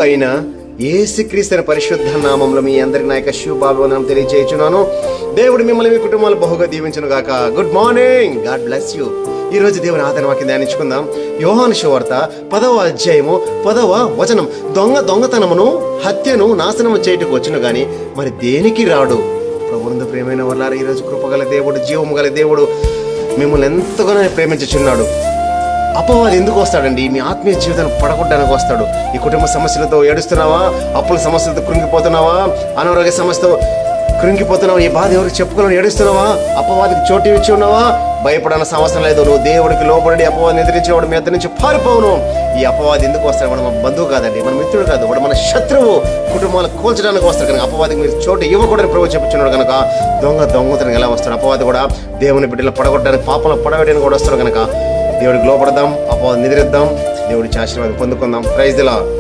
అయిన యేసుక్రీస్తు పరిశుద్ధ నామంలో మీ అందరికి నా యొక్క శుభాభివందనం తెలియజేయుచున్నాను. దేవుడు మిమ్మల్ని మీ కుటుంబాలు బహుగా దీవించును గాక. Good morning, God bless you. ఈ రోజు దేవుని ఆదరణ వాక్యం ధ్యానించుకుందాం. యోహాను సువార్త 10వ అధ్యాయము 10వ వచనం. దొంగతనమును హత్యను నాశనము చేయుటకు వచ్చును గాని మరి దేనికి రాడు. ప్రభువునందు ప్రియమైన వారలారా, ఈరోజు కృపగల దేవుడు, జీవము గల దేవుడు మిమ్మల్ని ఎంతగానో ప్రేమించుచున్నాడు. అపవాది ఎందుకు వస్తాడండి? మీ ఆత్మీయ జీవితాన్ని పడగొట్టడానికి వస్తాడు. ఈ కుటుంబ సమస్యలతో ఏడుస్తున్నావా? అప్పుల సమస్యలతో కృంగిపోతున్నావా? అనారోగ్య సమస్యతో కృంగిపోతున్నావా? ఈ బాధ ఎవరికి చెప్పుకోవాలని ఏడుస్తున్నావా? అపవాదికి చోటు ఇచ్చి ఉన్నావా? భయపడాల్సిన అవసరం లేదు. నువ్వు దేవుడికి లోబడి అపవాదిని ఎదిరించేవాడు మీ దగ్గర నుంచి పారిపోవును. ఈ అపవాది ఎందుకు వస్తాడు? వాడు మన బంధువు కాదండి, మన మిత్రుడు కాదు, వాడు మన శత్రువు. కుటుంబాలు కూల్చడానికి వస్తాడు కనుక అపవాదికి మీరు చోటు ఇవ్వకూడదని ప్రభు చెప్పుచున్నాడు కనుక దొంగతనం ఎలా వస్తాడు? అపవాది కూడా దేవుని బిడ్డలు పడగొట్టడానికి, పాపంలో పడవేయడానికి కూడా వస్తాడు కనుక దేవుడికి లోపడదాం, అపవాదిని ఎదిరిద్దాం, దేవుడి ఆశీర్వాదం పొందుకుందాం. Praise the lord.